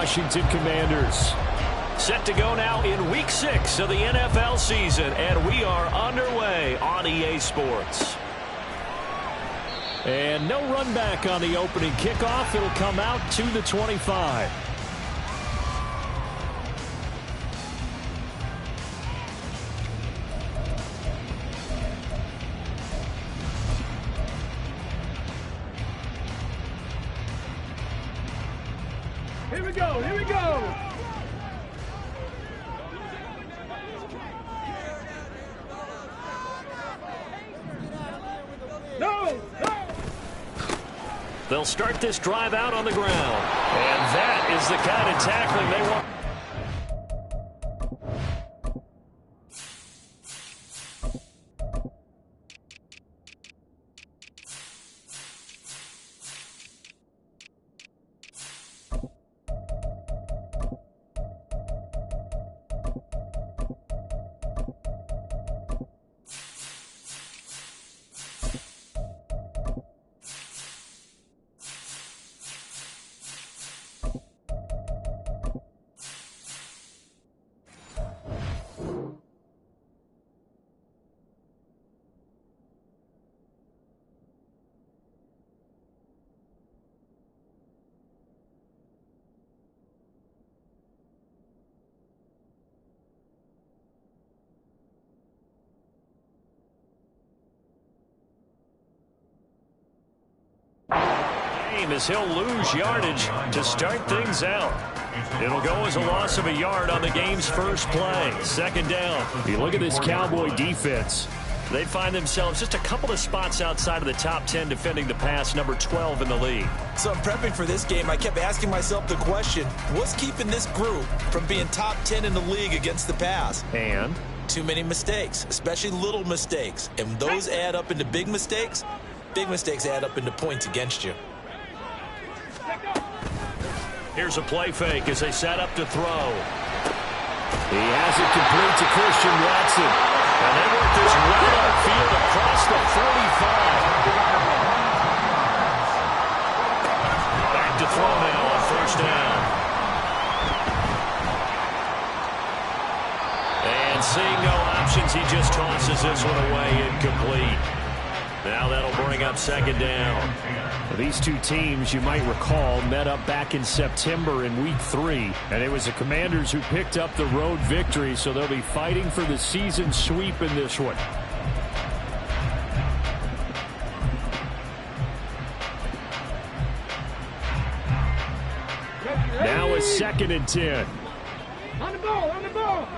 Washington Commanders. Set to go now in Week 6 of the NFL season, and we are underway on EA Sports. And no run back on the opening kickoff. It'll come out to the 25. Here we go, here we go. No, no. They'll start this drive out on the ground. And that is the kind of tackling they want. As he'll lose yardage to start things out. It'll go as a loss of a yard on the game's first play. Second down. You look at this Cowboy defense. They find themselves just a couple of spots outside of the top 10 defending the pass, number 12 in the league. So I'm prepping for this game. I kept asking myself the question, what's keeping this group from being top 10 in the league against the pass? And? Too many mistakes, especially little mistakes. And those add up into big mistakes. Big mistakes add up into points against you. Here's a play fake as they set up to throw. He has it complete to Christian Watson. And they work this well upfield across the 45. Back to throw now on first down. And seeing no options, he just tosses this one away incomplete. Now that'll bring up second down. These two teams, you might recall, met up back in September in Week 3, and it was the Commanders who picked up the road victory, so they'll be fighting for the season sweep in this one. Now a 2nd and 10. On the ball, on the ball.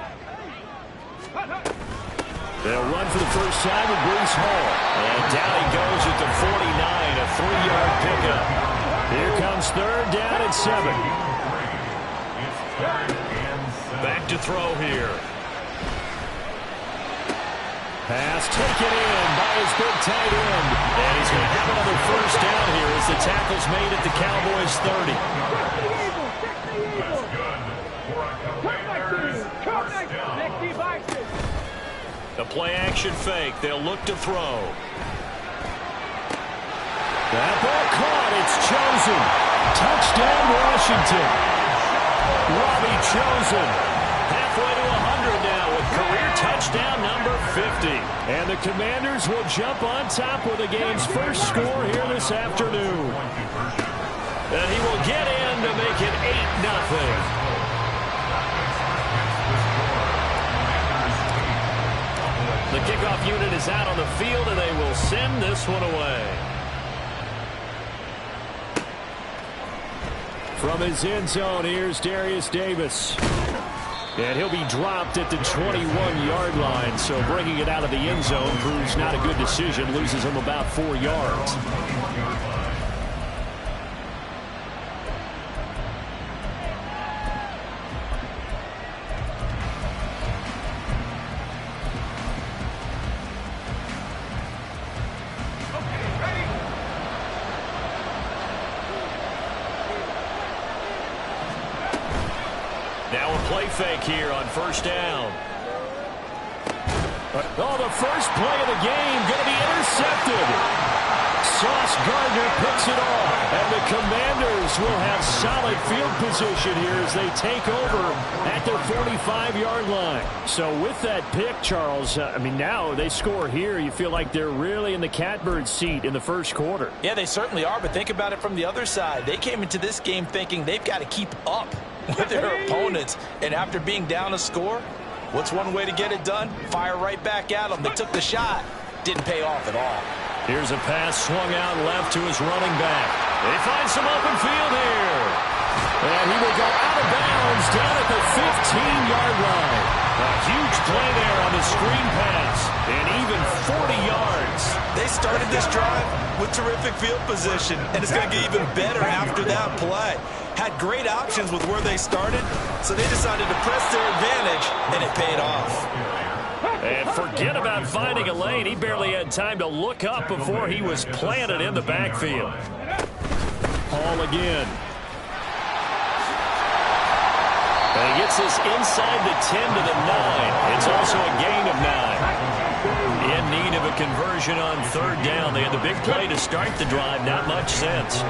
They'll run for the first time with Breece Hall. And down he goes at the 49, a 3-yard pickup. Here comes 3rd down and 7. Back to throw here. Pass taken in by his big tight end. And he's going to have another first down here as the tackle's made at the Cowboys' 30. The play-action fake. They'll look to throw. That ball caught. It's Chosen. Touchdown, Washington. Robbie Chosen. Halfway to 100 now with career touchdown number 50. And the Commanders will jump on top with the game's first score here this afternoon. And he will get in to make it 8-0. The kickoff unit is out on the field, and they will send this one away. From his end zone, here's Darius Davis. And he'll be dropped at the 21-yard line, so bringing it out of the end zone proves not a good decision, loses him about 4 yards. Now a play fake here on first down. Oh, the first play of the game going to be intercepted. Sauce Gardner picks it off. And the Commanders will have solid field position here as they take over at their 45-yard line. So with that pick, Charles, I mean, now they score here. You feel like they're really in the catbird seat in the first quarter. Yeah, they certainly are, but think about it from the other side. They came into this game thinking they've got to keep up with their opponents. And after being down a score, what's one way to get it done? Fire right back at them. They took the shot. Didn't pay off at all. Here's a pass swung out left to his running back. They find some open field here. And he will go out of bounds down at the 15-yard line. A huge play there on the screen pass. And even 40 yards. They started this drive with terrific field position, and it's going to get even better after that play. Had great options with where they started, so they decided to press their advantage, and it paid off. And forget about finding a lane. He barely had time to look up before he was planted in the backfield. Hall again. And he gets this inside the 10 to the 9. It's also a gain of 9. In need of a conversion on third down. They had the big play to start the drive. Not much sense.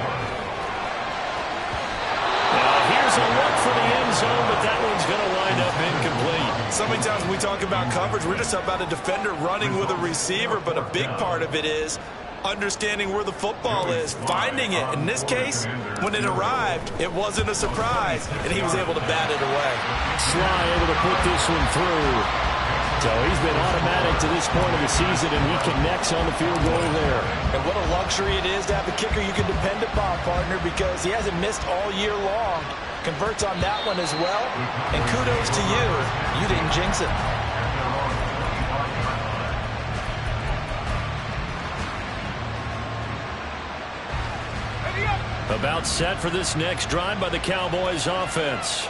Here's a look for the end zone, but that one's going to wind up incomplete. So many times when we talk about coverage, we're just about a defender running with a receiver, but a big part of it is understanding where the football is, finding it. In this case, when it arrived, it wasn't a surprise, and he was able to bat it away. Sly able to put this one through. So he's been automatic to this point of the season, and he connects on the field goal there. And what a luxury it is to have a kicker you can depend upon, partner, because he hasn't missed all year long. Converts on that one as well. And kudos to you. You didn't jinx it. About set for this next drive by the Cowboys offense.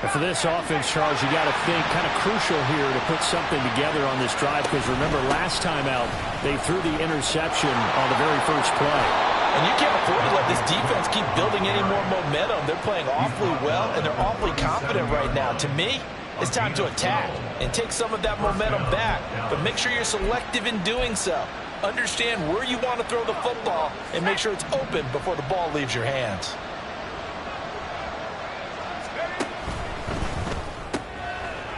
And for this offense, Charles, you got to think kind of crucial here to put something together on this drive, because remember last time out they threw the interception on the very first play. And you can't afford to let this defense keep building any more momentum. They're playing awfully well, and they're awfully confident right now. To me, it's time to attack and take some of that momentum back, but make sure you're selective in doing so. Understand where you want to throw the football and make sure it's open before the ball leaves your hands.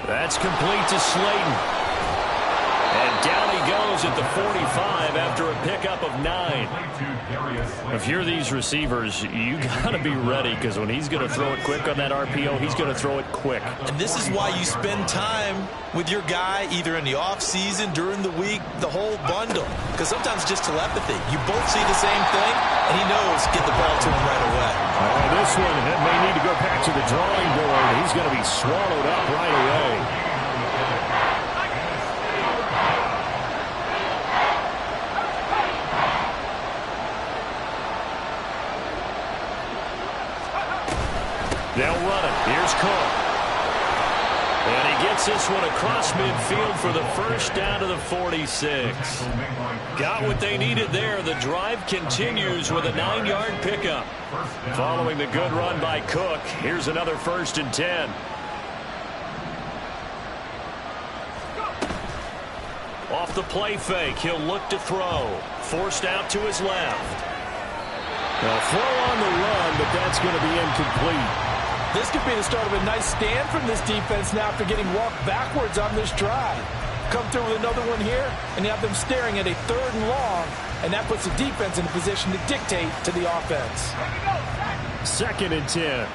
That's complete to Slayton. And down he goes at the 45 after a pickup of 9. If you're these receivers, you got to be ready, because when he's going to throw it quick on that RPO, he's going to throw it quick. And this is why you spend time with your guy either in the offseason, during the week, the whole bundle. Because sometimes just telepathy. You both see the same thing, and he knows get the ball to him right away. This one may need to go back to the drawing board. He's going to be swallowed up right away. They'll run it. Here's Cook. And he gets this one across midfield for the first down to the 46. Got what they needed there. The drive continues with a 9-yard pickup. Following the good run by Cook, here's another 1st and 10. Off the play fake, he'll look to throw. Forced out to his left. They'll throw on the run, but that's going to be incomplete. This could be the start of a nice stand from this defense now after getting walked backwards on this drive. Come through with another one here, and you have them staring at a 3rd and long, and that puts the defense in a position to dictate to the offense. 2nd and 10.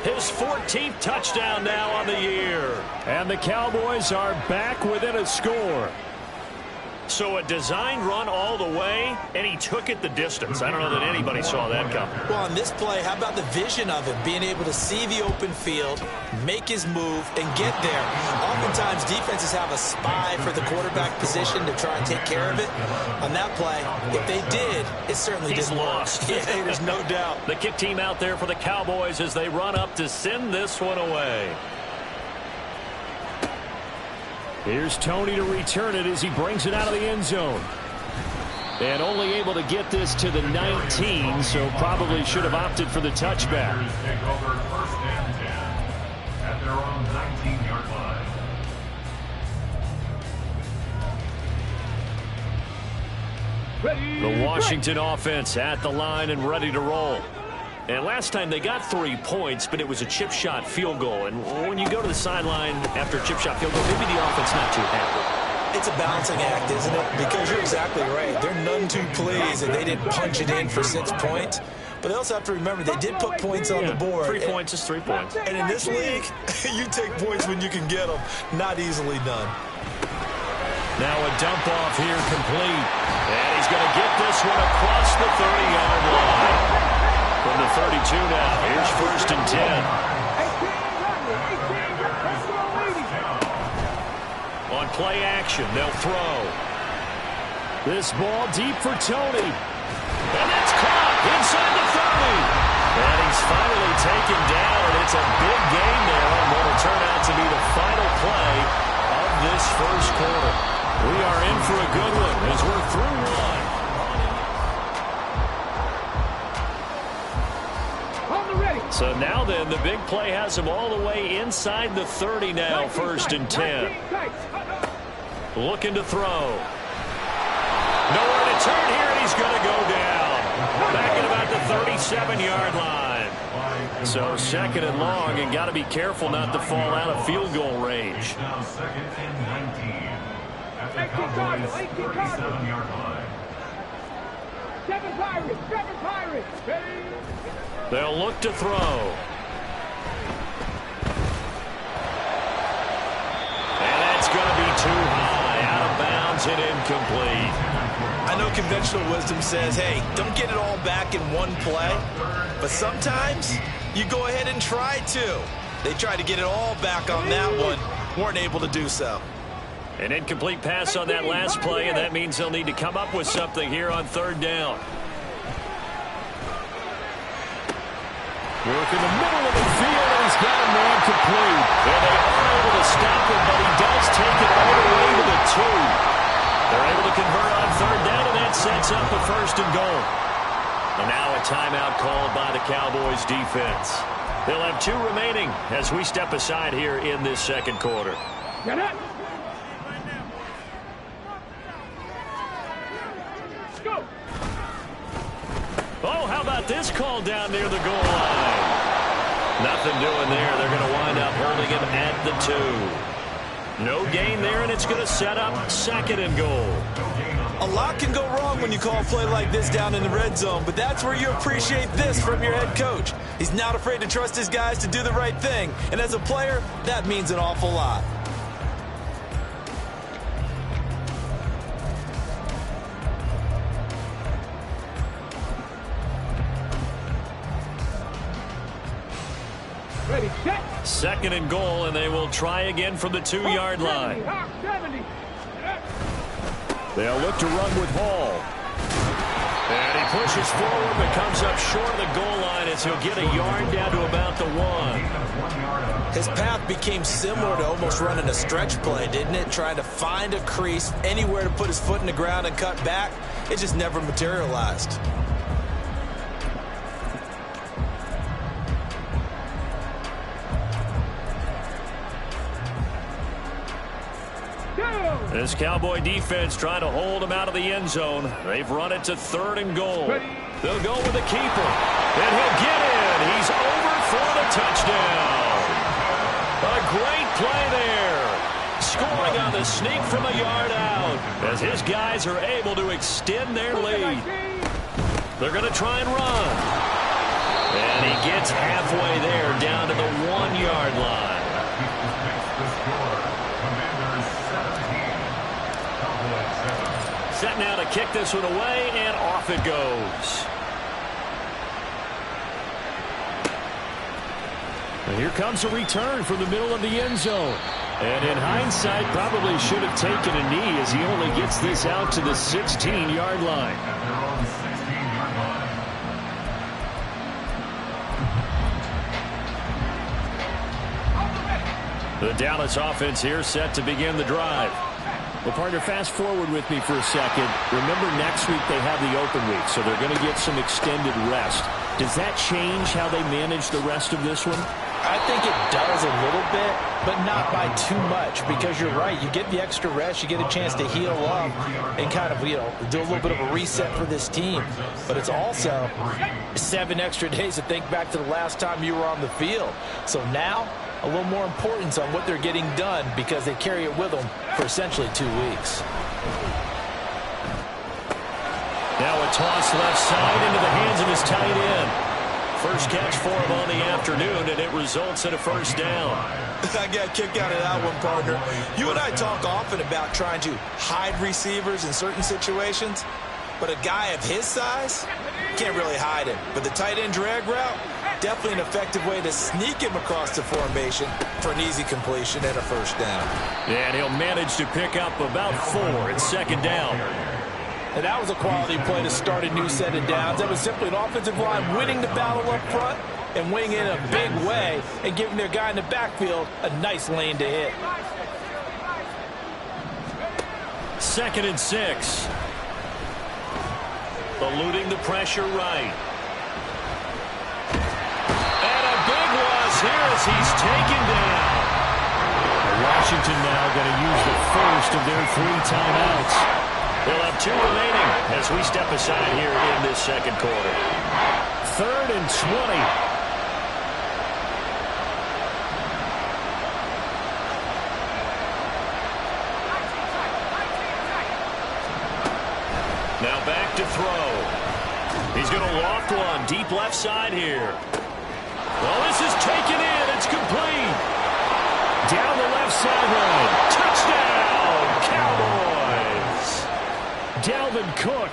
His 14th touchdown now on the year. And the Cowboys are back within a score. So a designed run all the way, and he took it the distance. I don't know that anybody saw that coming. Well, on this play, how about the vision of him, being able to see the open field, make his move, and get there. Oftentimes, defenses have a spy for the quarterback position to try and take care of it. On that play, if they did, it certainly didn't lost. work. Yeah, there's no doubt. The kick team out there for the Cowboys as they run up to send this one away. Here's Tony to return it as he brings it out of the end zone. And only able to get this to the 19, so probably should have opted for the touchback. At their own 19-yard line. The Washington offense at the line and ready to roll. And last time they got 3 points, but it was a chip shot field goal. And when you go to the sideline after a chip shot field goal, maybe the offense not too happy. It's a balancing act, isn't it? Because you're exactly right. They're none too pleased that they didn't punch it in for 6 points. But they also have to remember they did put points on the board. 3 points is 3 points. And in this league, you take points when you can get them. Not easily done. Now a dump off here complete. And he's going to get this one across the 30-yard line. From the 32 now, here's 1st and 10. On play action, they'll throw. This ball deep for Tony. And that's caught inside the 30. And he's finally taken down, and it's a big gain there on what will turn out to be the final play of this first quarter. We are in for a good one as we're through one. So now then, the big play has him all the way inside the 30 now, 1st and 10. Looking to throw. Nowhere to turn here, and he's going to go down. Back at about the 37-yard line. So 2nd and long, and got to be careful not to fall out of field goal range. Now 2nd and 19. At the Cowboys' 37-yard line. 7 Pirates! 7 Pirates! They'll look to throw. And that's going to be too high. Out of bounds and incomplete. I know conventional wisdom says, hey, don't get it all back in one play. But sometimes you go ahead and try to. They tried to get it all back on that one. Weren't able to do so. An incomplete pass on that last play, and that means they'll need to come up with something here on 3rd down. Work in the middle of the field, and he's got a man complete. And they are able to stop him, but he does take it all the way to the 2. They're able to convert on 3rd down, and that sets up the 1st and goal. And now a timeout called by the Cowboys defense. They'll have 2 remaining as we step aside here in this 2nd quarter. Get it! Go! Oh, how about this call down near the goal line? Nothing doing there. They're going to wind up holding him at the 2. No gain there, and it's going to set up 2nd and goal. A lot can go wrong when you call a play like this down in the red zone, but that's where you appreciate this from your head coach. He's not afraid to trust his guys to do the right thing, and as a player, that means an awful lot. Ready, set! 2nd and goal, and they will try again from the 2-yard line. 70. They'll look to run with Hall. And he pushes forward, but comes up short of the goal line as he'll get a yard down to about the 1. His path became similar to almost running a stretch play, didn't it? Trying to find a crease, anywhere to put his foot in the ground and cut back. It just never materialized. This Cowboy defense trying to hold him out of the end zone. They've run it to 3rd and goal. They'll go with the keeper. And he'll get in. He's over for the touchdown. A great play there. Scoring on the sneak from a yard out as his guys are able to extend their lead. They're going to try and run. And he gets halfway there down to the 1-yard line. kick this one away, and off it goes. And here comes a return from the middle of the end zone. And in hindsight, probably should have taken a knee as he only gets this out to the 16-yard line. The Dallas offense here set to begin the drive. Well, partner, fast forward with me for a second. Remember, next week they have the open week, so they're going to get some extended rest. Does that change how they manage the rest of this one? I think it does a little bit, but not by too much, because you're right. You get the extra rest, you get a chance to heal up and kind of, do a little bit of a reset for this team. But it's also 7 extra days to think back to the last time you were on the field. So now, a little more importance on what they're getting done because they carry it with them for essentially 2 weeks. Now a toss left side into the hands of his tight end. First catch for him on the afternoon, and it results in a first down. I got a kick out of that one, partner. You and I talk often about trying to hide receivers in certain situations, but a guy of his size can't really hide him. But the tight end drag route, definitely an effective way to sneak him across the formation for an easy completion and a first down. And he'll manage to pick up about 4 at second down. And that was a quality play to start a new set of downs. That was simply an offensive line winning the battle up front and winning in a big way and giving their guy in the backfield a nice lane to hit. 2nd and 6. Eluding the pressure right. And a big loss here as he's taken down. Washington now going to use the first of their 3 timeouts. They'll have 2 remaining as we step aside here in this second quarter. 3rd and 20. Now back to throw. He's going to loft one deep left side here. Well, this is taken in. It's complete. Down the left sideline. Touchdown, Cowboys. Dalvin Cook,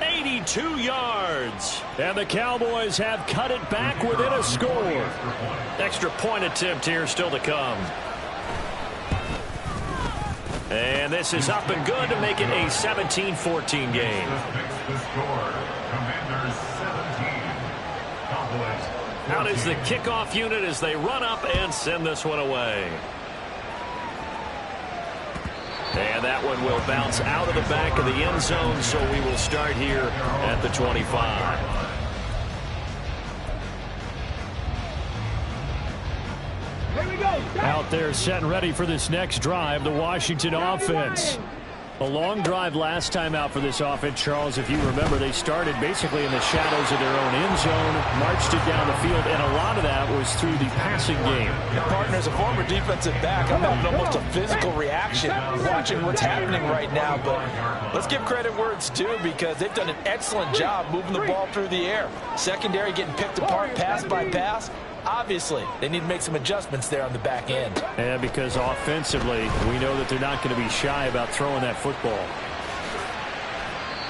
82 yards. And the Cowboys have cut it back within a score. Extra point attempt here still to come. And this is up and good to make it a 17-14 game. Out is the kickoff unit as they run up and send this one away. And that one will bounce out of the back of the end zone, so we will start here at the 25. Out there set and ready for this next drive, the Washington offense. A long drive last time out for this offense, Charles. If you remember, they started basically in the shadows of their own end zone, marched it down the field, and a lot of that was through the passing game. And partner, as a former defensive back, I'm having almost a physical reaction watching what's happening right now. But let's give credit where it's due because they've done an excellent job moving the ball through the air. Secondary getting picked apart pass by pass. Obviously, they need to make some adjustments there on the back end. And because offensively, we know that they're not going to be shy about throwing that football.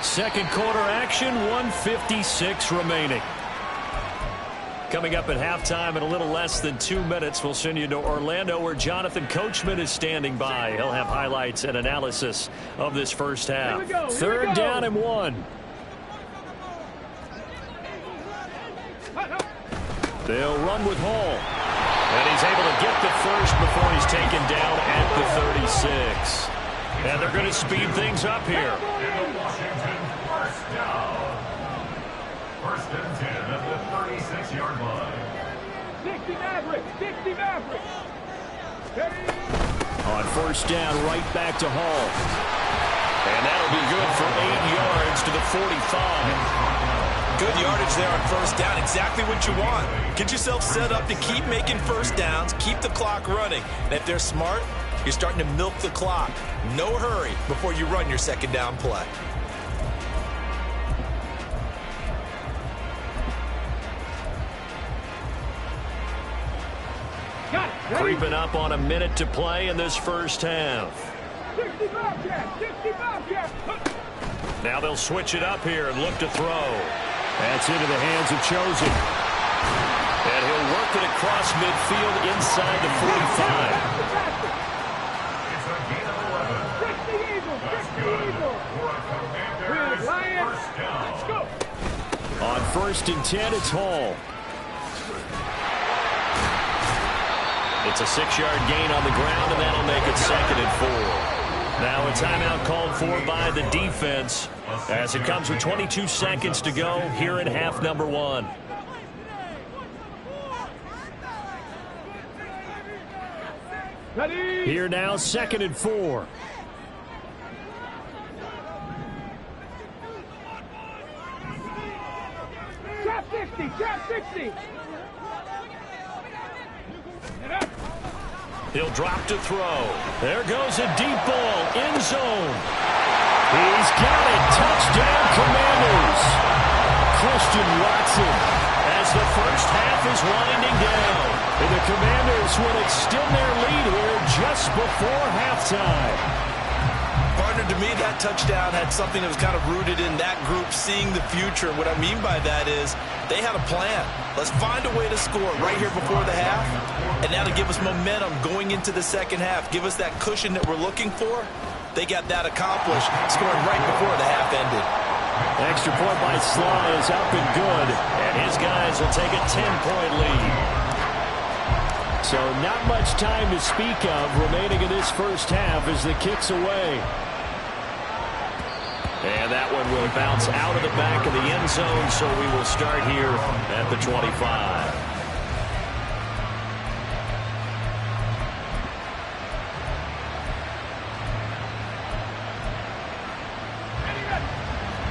Second quarter action, 1:56 remaining. Coming up at halftime in a little less than 2 minutes, we'll send you to Orlando where Jonathan Coachman is standing by. He'll have highlights and analysis of this first half. 3rd down and 1. They'll run with Hall. And he's able to get the first before he's taken down at the 36. And they're going to speed things up here. Washington, first down. 1st and 10 at the 36-yard line. 60 Maverick, 60 Maverick. On 1st down, right back to Hall. And that'll be good for 8 yards to the 45. Good yardage there on 1st down. Exactly what you want. Get yourself set up to keep making first downs, keep the clock running. And if they're smart, you're starting to milk the clock. No hurry before you run your 2nd down play. Creeping up on a minute to play in this first half. 60 Bobcat, 60 Bobcat. Now they'll switch it up here and look to throw. That's into the hands of Chosen. And he'll work it across midfield inside the 45. It's a gain of 11. Fix the Eagles! Fix the Eagles! For a Commanders first down. Let's go! On 1st and 10, it's Hall. It's a 6-yard gain on the ground, and that'll make it 2nd and 4. Now a timeout called for by the defense as it comes with 22 seconds to go here in half number 1. Ready? Here now, 2nd and 4. Trap 60! Trap 60! Get up! He'll drop to throw. There goes a deep ball, end zone. He's got it. Touchdown, Commanders. Christian Watson. As the first half is winding down. And the Commanders will extend their lead here just before halftime. Partner, to me, that touchdown had something that was kind of rooted in that group seeing the future. What I mean by that is they had a plan. Let's find a way to score right here before the half, and that'll give us momentum going into the second half. Give us that cushion that we're looking for. They got that accomplished, scoring right before the half ended. Extra point by Sly is up and good. And his guys will take a 10-point lead. So not much time to speak of remaining in this first half as the kick's away. And that one will bounce out of the back of the end zone, so we will start here at the 25.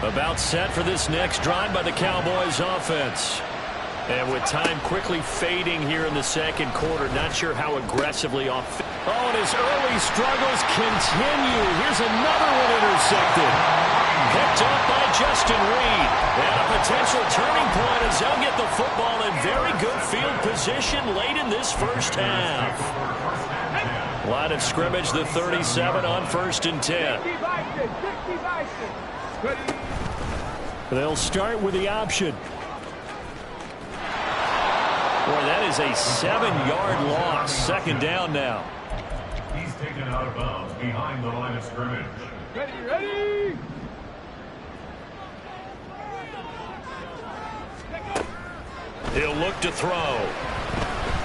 About set for this next drive by the Cowboys offense. And with time quickly fading here in the second quarter, not sure how aggressively off. Oh, and his early struggles continue. Here's another one intercepted. Picked up by Justin Reed. And a potential turning point as they'll get the football in very good field position late in this first half. Line of scrimmage, the 37 on 1st and 10. 60 Bison! 60 Bison! Ready? They'll start with the option. Boy, that is a 7-yard loss. 2nd down now. He's taken out of bounds behind the line of scrimmage. Ready? Ready? He'll look to throw.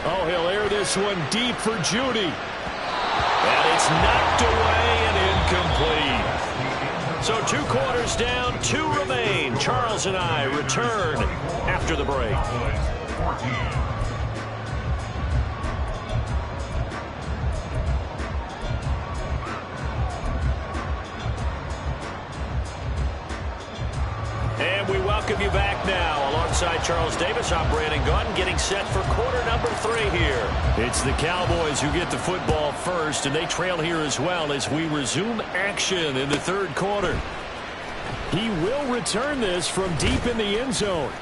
Oh, he'll air this one deep for Judy. And it's knocked away and incomplete. So 2 quarters down, 2 remain. Charles and I return after the break. 14. And we welcome you back now. Alongside Charles Davis, I'm Brandon Gunn, getting set for quarter number 3 here. It's the Cowboys who get the football first, and they trail here as well as we resume action in the 3rd quarter. He will return this from deep in the end zone.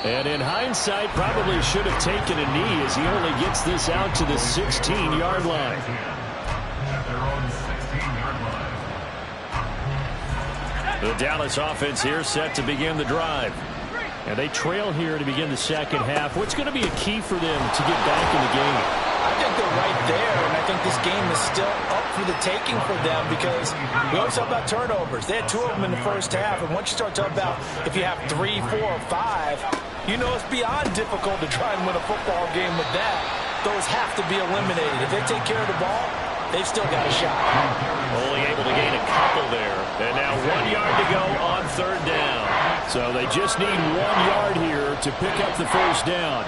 And in hindsight, probably should have taken a knee as he only gets this out to the 16-yard line. At their own 16-yard line. The Dallas offense here set to begin the drive. And they trail here to begin the second half. What's going to be a key for them to get back in the game? I think they're right there, and I think this game is still up for the taking for them because we always talk about turnovers. They had 2 of them in the first half, and once you start talking about if you have 3, 4, or 5, you know it's beyond difficult to try and win a football game with that. Those have to be eliminated. If they take care of the ball, they've still got a shot. Only able to gain a couple there. And now 1 yard to go on 3rd down. So they just need 1 yard here to pick up the first down.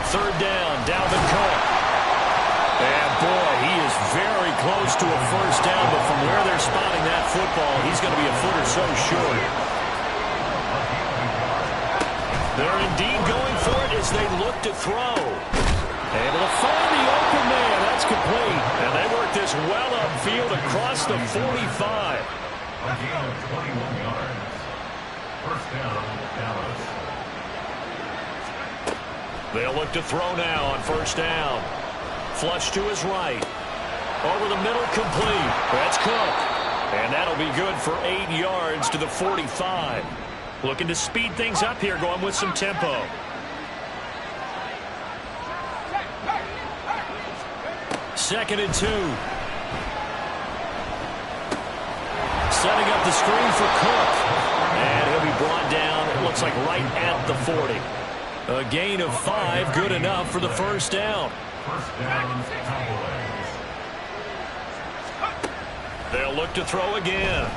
Third down, Dalvin Cook. And boy, he is very close to a first down, but from where they're spotting that football, he's going to be a foot or so short. They're indeed going for it as they look to throw. Able to find the open man. That's complete. And they work this well upfield across the 45. A gain of 21 yards. First down, Dallas. They'll look to throw now on first down. Flush to his right. Over the middle, complete. That's Cook. And that'll be good for 8 yards to the 45. Looking to speed things up here, going with some tempo. Second and 2. Setting up the screen for Cook. And he'll be brought down, it looks like right at the 40. A gain of 5, good enough for the first down. First down, Cowboys. They'll look to throw again.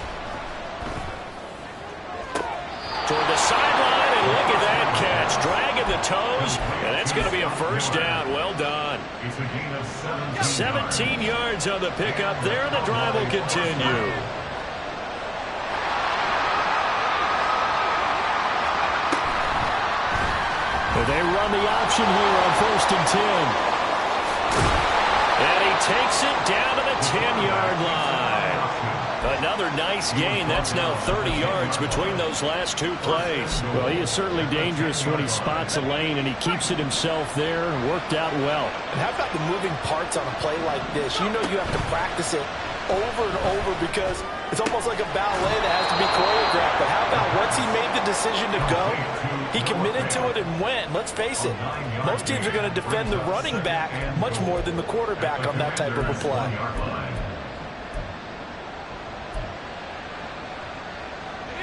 Toward the sideline, and look at that catch. Dragging the toes, and that's going to be a first down. Well done. It's a gain of 17 yards on the pickup there, and the drive will continue. They run the option here on first and 10. And he takes it down to the 10-yard line. Another nice gain. That's now 30 yards between those last 2 plays. Well, he is certainly dangerous when he spots a lane, and he keeps it himself there and worked out well. And how about the moving parts on a play like this? You know you have to practice it over and over because it's almost like a ballet that has to be choreographed. But how about once he made the decision to go, he committed to it and went. Let's face it, most teams are going to defend the running back much more than the quarterback on that type of a play.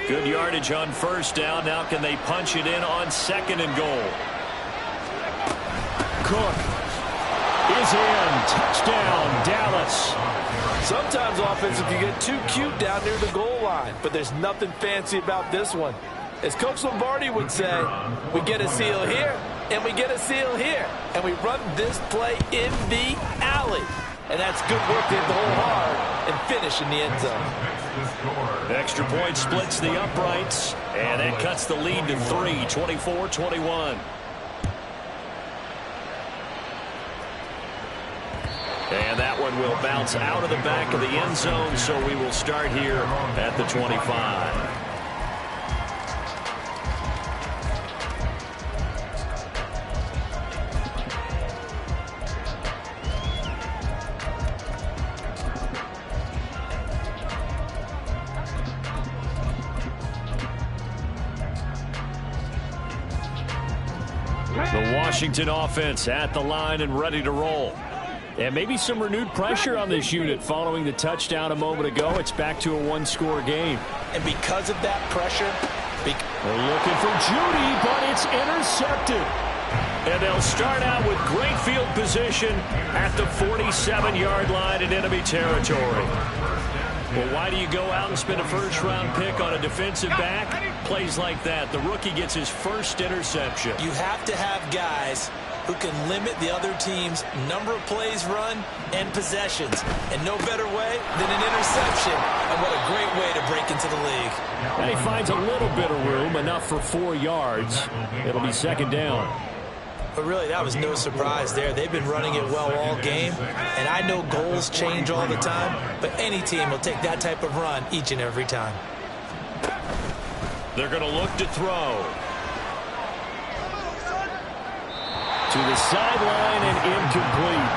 Good yardage on first down. Now can they punch it in on second and goal? Cook is in. Touchdown, Dallas. Sometimes offensive can get too cute down near the goal line, but there's nothing fancy about this one. As Coach Lombardi would say, we get a seal here, and we get a seal here, and we run this play in the alley. And that's good work to hit the hole hard and finish in the end zone. Extra point splits the uprights, and that cuts the lead to 3, 24-21. And that one will bounce out of the back of the end zone, so we will start here at the 25. The Washington offense at the line and ready to roll. And maybe some renewed pressure on this unit following the touchdown a moment ago. It's back to a 1-score game. And because of that pressure, they're looking for Judy, but it's intercepted. And they'll start out with great field position at the 47-yard line in enemy territory. Well, why do you go out and spend a first-round pick on a defensive back? Plays like that. The rookie gets his first interception. You have to have guys who can limit the other team's number of plays run and possessions. And no better way than an interception. And what a great way to break into the league. And he finds a little bit of room, enough for 4 yards. It'll be second down. But really, that was no surprise there. They've been running it well all game. And I know goals change all the time, but any team will take that type of run each and every time. They're going to look to throw. To the sideline and incomplete.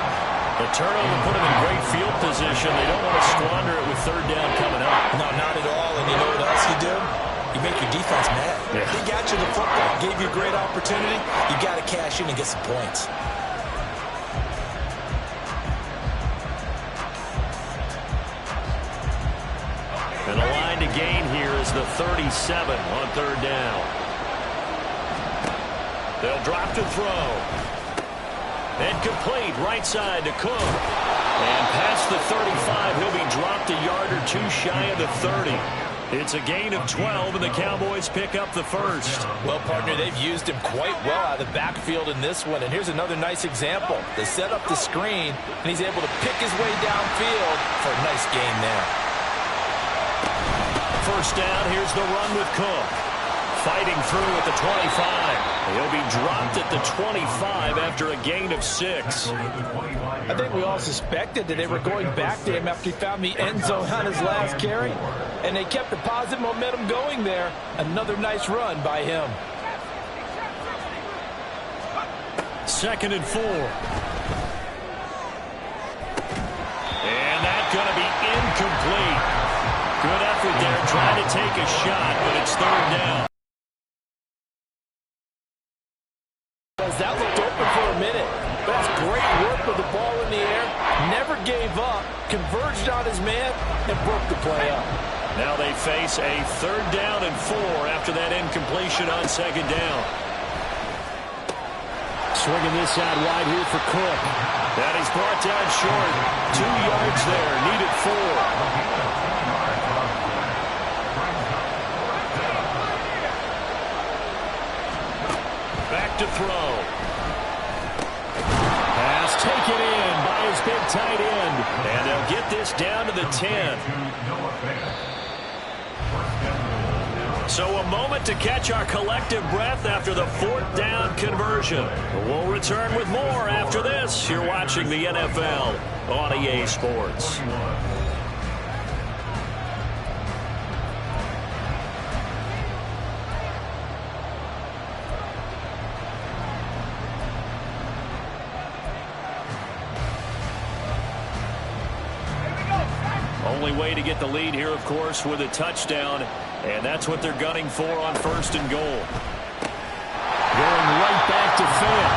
The turnover put them in great field position. They don't want to squander it with third down coming up. No, not at all. And you know what else you do? You make your defense mad. Yeah. They got you the football, gave you a great opportunity. You got to cash in and get some points. And the line to gain here is the 37 on third down. They'll drop to throw. And complete right side to Cook. And past the 35, he'll be dropped a yard or 2 shy of the 30. It's a gain of 12, and the Cowboys pick up the first. Well, partner, they've used him quite well out of the backfield in this one. And here's another nice example. They set up the screen, and he's able to pick his way downfield for a nice gain there. First down, here's the run with Cook. Fighting through at the 25. He'll be dropped at the 25 after a gain of 6. I think we all suspected that they were going back to him after he found the end zone on his last carry. And they kept the positive momentum going there. Another nice run by him. 2nd and 4. And that's going to be incomplete. Good effort there trying to take a shot, but it's 3rd down. That looked open for a minute. That's great work with the ball in the air. Never gave up, converged on his man, and broke the play up. Now they face a 3rd down and 4 after that incompletion on 2nd down. Swinging this out wide here for Cook. And he's brought down short. 2 yards there, needed 4. Back to throw. Pass taken in by his big tight end. And they'll get this down to the 10. So a moment to catch our collective breath after the 4th down conversion. We'll return with more after this. You're watching the NFL on EA Sports. Only way to get the lead here, of course, with a touchdown. And that's what they're gunning for on 1st and goal. Going right back to Fant.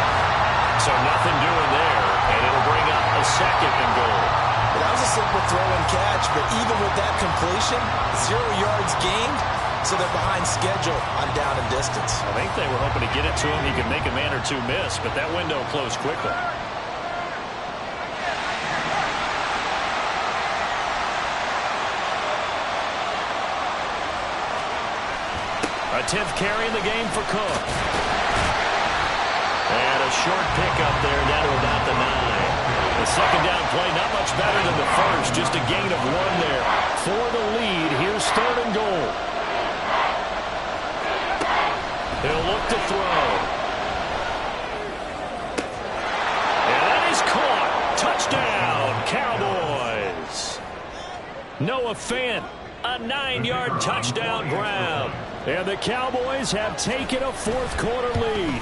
So nothing doing there. And it'll bring up a 2nd and goal. Well, that was a simple throw and catch, but even with that completion, 0 yards gained, so they're behind schedule on down and distance. I think they were hoping to get it to him. He could make a man or two miss, but that window closed quickly. A 10th carry in the game for Cook. And a short pickup there down to about the 9. The 2nd down play not much better than the first. Just a gain of 1 there. For the lead, here's 3rd and goal. He'll look to throw. And that is caught. Touchdown, Cowboys. Noah Fant, a 9-yard touchdown grab. And the Cowboys have taken a 4th quarter lead.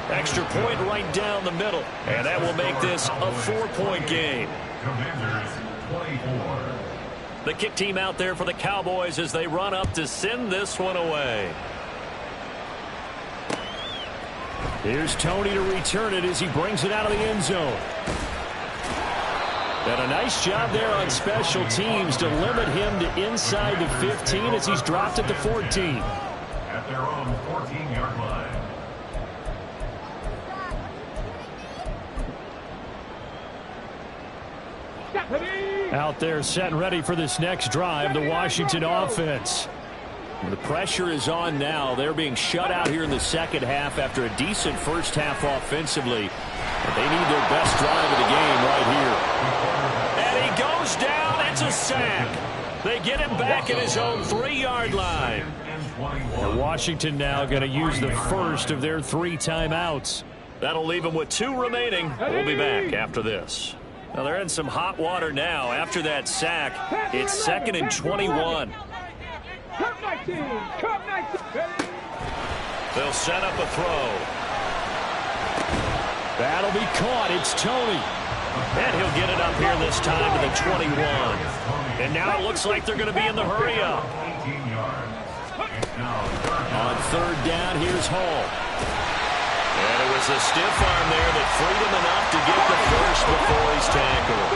Extra point right down the middle. And that will make this a 4-point game. Commanders 24. The kick team out there for the Cowboys as they run up to send this one away. Here's Tony to return it as he brings it out of the end zone. And a nice job there on special teams to limit him to inside the 15 as he's dropped at the 14. At their own 14-yard line. Out there set and ready for this next drive, the Washington offense. The pressure is on now. They're being shut out here in the 2nd half after a decent 1st half offensively. But they need their best drive of the game right here. And he goes down. It's a sack. They get him back at his own 3-yard line. And Washington now going to use the first of their 3 timeouts. That'll leave them with 2 remaining. We'll be back after this. Now they're in some hot water now after that sack. It's 2nd and 21. Come 19! Come 19! They'll set up a throw. That'll be caught. It's Tony. And he'll get it up here this time to the 21. And now it looks like they're going to be in the hurry up. 18 yards. On 3rd down, here's Hall. And it was a stiff arm there that freed him enough to get the first before he's tackled.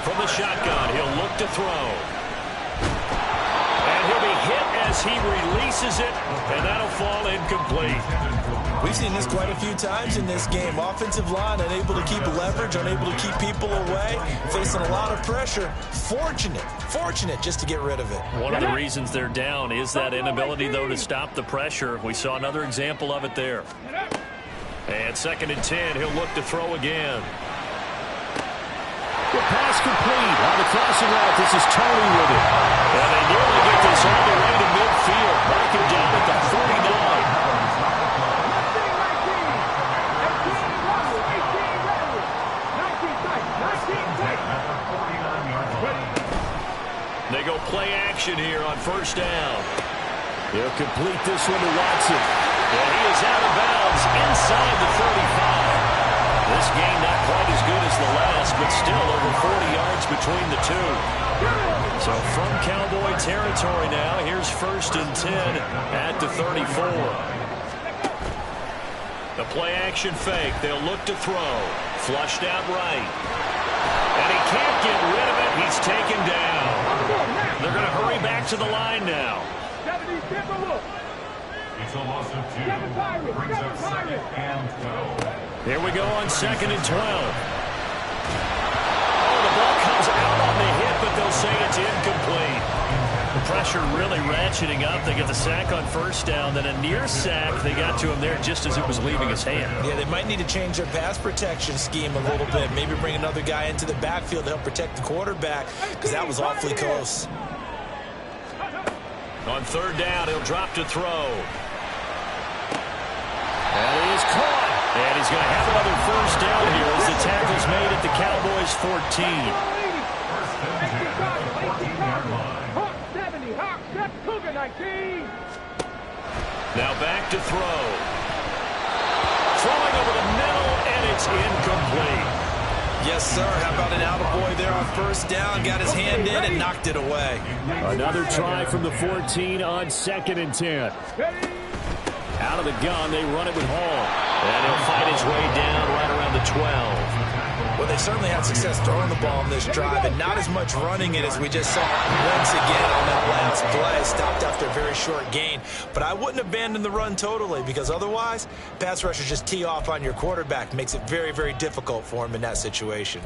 From the shotgun, he'll look to throw. And he'll be hit as he releases it, and that'll fall incomplete. We've seen this quite a few times in this game. Offensive line unable to keep leverage, unable to keep people away, facing a lot of pressure. Fortunate just to get rid of it. One of the reasons they're down is that inability, though, to stop the pressure. We saw another example of it there. And 2nd and 10, he'll look to throw again. The pass complete. On the crossing route, this is Tony with it. And they nearly get this all the way to midfield. Mark him down at the 49. They go play action. action here on first down. He'll complete this one to Watson. And he is out of bounds inside the 35. This game not quite as good as the last, but still over 40 yards between the two. So from Cowboy territory now, here's 1st and 10 at the 34. The play action fake. They'll look to throw. Flushed out right. And he can't get rid of it. He's taken down. They're going to hurry back to the line now. It's a loss of 2. Brings up 2nd and 12. Here we go on 2nd and 12. Oh, the ball comes out on the hit, but they'll say it's incomplete. The pressure really ratcheting up. They get the sack on 1st down, then a near sack. They got to him there just as it was leaving his hand. Yeah, they might need to change their pass protection scheme a little bit. Maybe bring another guy into the backfield to help protect the quarterback, because that was awfully close. On 3rd down, he'll drop to throw. And he is caught. And he's going to have another 1st down here as the tackle's made at the Cowboys' 14. 1st and 10 at the 14-yard line. Hawk 70, Hawk 7, Cougar 19. Now back to throw. Throwing over the middle, and it's incomplete. Yes, sir. How about an attaboy there on 1st down? Got his hand in and knocked it away. Another try from the 14 on 2nd and 10. Out of the gun, they run it with Hall. And he'll fight his way down right around the 12. Well, they certainly had success throwing the ball on this drive, and not as much running it as we just saw once again on that last play. Stopped after a very short gain. But I wouldn't abandon the run totally, because otherwise, pass rushers just tee off on your quarterback. Makes it very, very difficult for him in that situation.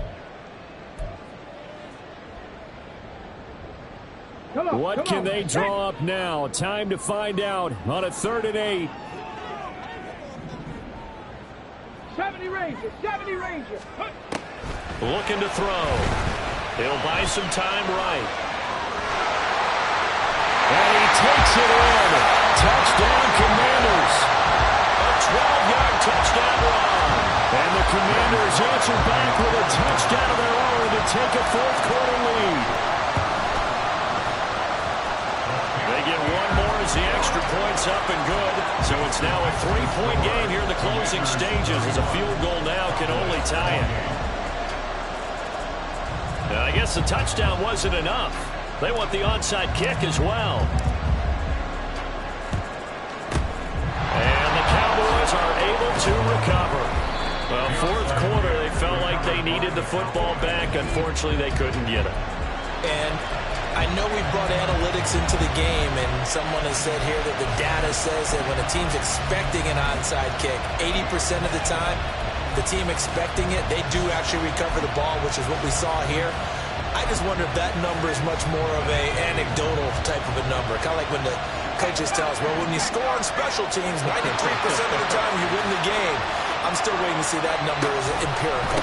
What can they draw up now? Time to find out on a 3rd and 8. 70 Ranger, 70 Ranger. Looking to throw. He'll buy some time right. And he takes it in. Touchdown, Commanders. A 12-yard touchdown run. And the Commanders answer back with a touchdown of their own to take a 4th quarter lead. They get one more as the extra point's up and good. So it's now a 3-point game here in the closing stages, as a field goal now can only tie it. Now, I guess the touchdown wasn't enough. They want the onside kick as well. And the Cowboys are able to recover. Well, 4th quarter, they felt like they needed the football back. Unfortunately, they couldn't get it. And I know we brought analytics into the game, and someone has said here that the data says that when a team's expecting an onside kick, 80% of the time, the team expecting it, they do actually recover the ball, which is what we saw here. I just wonder if that number is much more of a anecdotal type of a number. Kind of like when the coaches tell us, well, when you score on special teams, 93% of the time you win the game. I'm still waiting to see that number as empirical.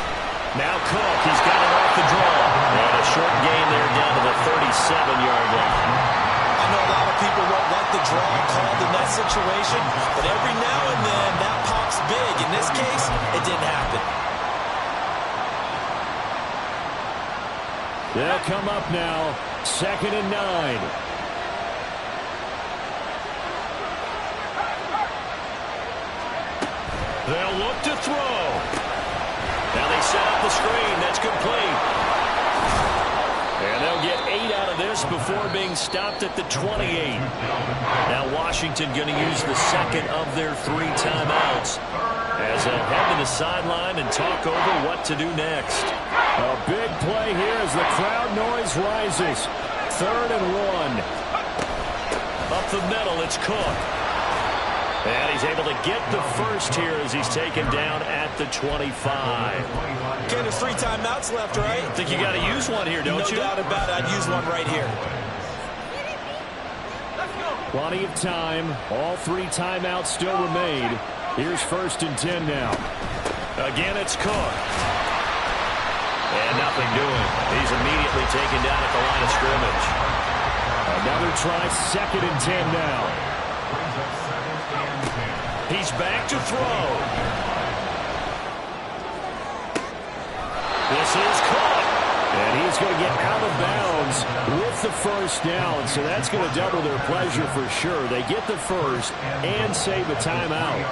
Now Cook, he's got it off the draw. And a short gain there down to the 37-yard line. I know a lot of people won't like the draw called in that situation, but every now and then that pops big. In this case, it didn't happen. They'll come up now, 2nd and 9. They'll look to throw. Now they set up the screen. That's complete. And they'll get 8 out of this before being stopped at the 28. Now Washington going to use the second of their 3 timeouts as they'll head to the sideline and talk over what to do next. A big play here as the crowd noise rises. 3rd and 1. Up the middle, it's Cook. And he's able to get the first here as he's taken down at the 25. Okay, there's 3 timeouts left, right? I think you got to use one here, don't you? No doubt about it. I'd use one right here. Plenty of time. All 3 timeouts still remain. Here's 1st and 10 now. Again, it's Cook. And nothing doing. He's immediately taken down at the line of scrimmage. Another try, 2nd and 10 now. He's back to throw. This is Cook. And he's going to get out of bounds with the first down, so that's going to double their pleasure for sure. They get the first and save a timeout.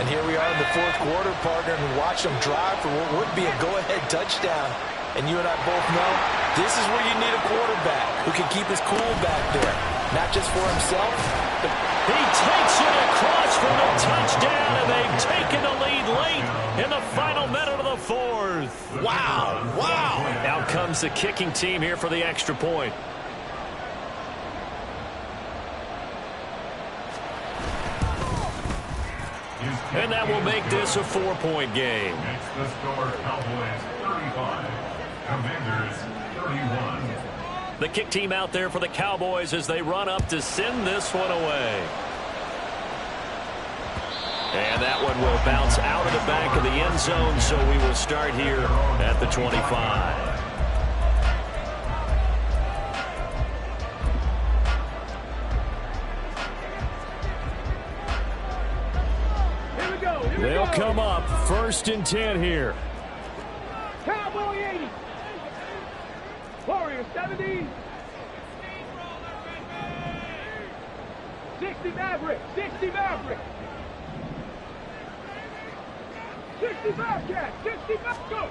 And here we are in the fourth quarter, partner, and watch them drive for what would be a go-ahead touchdown. And you and I both know this is where you need a quarterback who can keep his cool back there, not just for himself. He takes it across for the touchdown, and they've taken the lead late in the final minute of the fourth. Wow, wow. Out comes the kicking team here for the extra point. And that will make this a 4-point game. Makes the score Cowboys 35, Commanders 31. The kick team out there for the Cowboys as they run up to send this one away. And that one will bounce out of the back of the end zone, so we will start here at the 25. They'll come up 1st and 10 here. Cowboy 80. Warrior 70. 60 Maverick. 60 Maverick. 60 Bobcat. 60 Maverick. Go.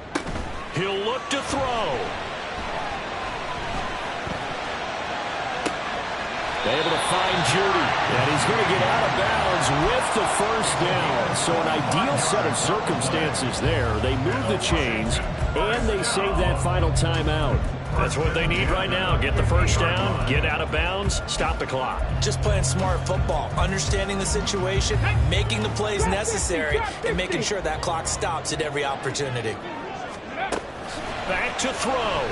He'll look to throw. Able to find Judy, and he's going to get out of bounds with the first down. So an ideal set of circumstances there. They move the chains, and they save that final timeout. That's what they need right now. Get the first down, get out of bounds, stop the clock. Just playing smart football, understanding the situation, making the plays necessary, and making sure that clock stops at every opportunity. Back to throw.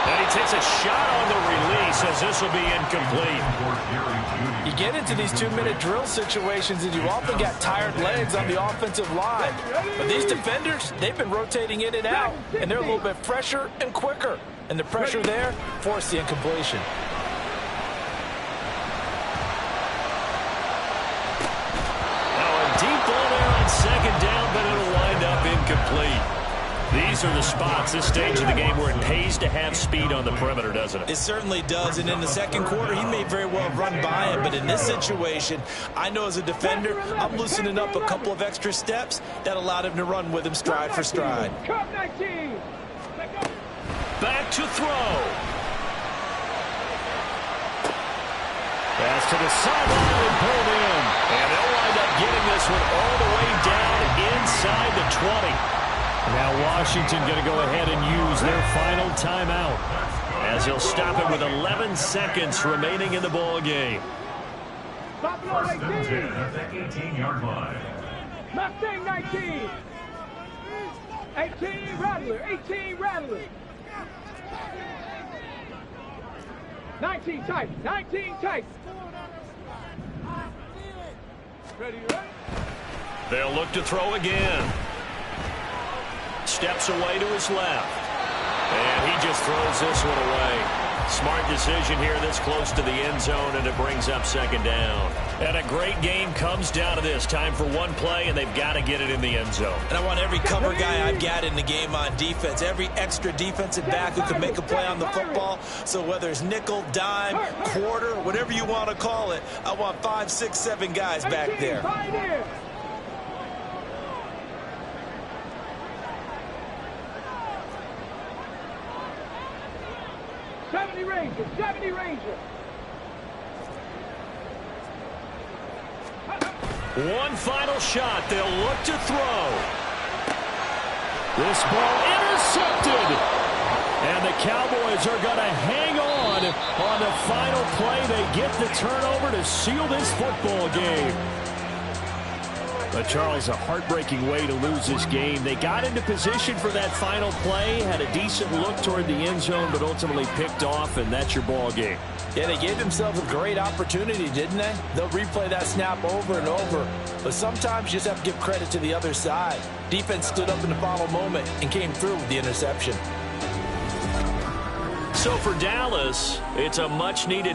And he takes a shot on the release as this will be incomplete. You get into these 2-minute drill situations and you often got tired legs on the offensive line. But these defenders, they've been rotating in and out, and they're a little bit fresher and quicker. And the pressure there forced the incompletion. Now a deep ball there on 2nd down, but it'll wind up incomplete. These are the spots, this stage of the game, where it pays to have speed on the perimeter, doesn't it? It certainly does, and in the second quarter, he may very well run by him, but in this situation, I know as a defender, I'm loosening up a couple of extra steps that allowed him to run with him stride for stride. Cup 19. Back to throw. Pass to the sideline and pulled in. And they'll wind up getting this one all the way down inside the 20. Now Washington going to go ahead and use their final timeout, as he'll stop it with 11 seconds remaining in the ball game. Buffalo 1st and 10 18. at the 18-yard line. Mustang 19. 18 Rattler. 18 Rattler. 19 tight. 19 tight. Ready, right? They'll look to throw again. Steps away to his left. And he just throws this one away. Smart decision here this close to the end zone, and it brings up 2nd down. And a great game comes down to this. Time for one play, and they've got to get it in the end zone. And I want every cover guy I've got in the game on defense, every extra defensive back who can make a play on the football. So whether it's nickel, dime, quarter, whatever you want to call it, I want 5, 6, 7 guys back there. 70 Ranger. 70 Ranger. One final shot. They'll look to throw. This ball intercepted. And the Cowboys are going to hang on the final play. They get the turnover to seal this football game. But, Charles, a heartbreaking way to lose this game. They got into position for that final play, had a decent look toward the end zone, but ultimately picked off, and that's your ball game. Yeah, they gave themselves a great opportunity, didn't they? They'll replay that snap over and over. But sometimes you just have to give credit to the other side. Defense stood up in the final moment and came through with the interception. So for Dallas, it's a much-needed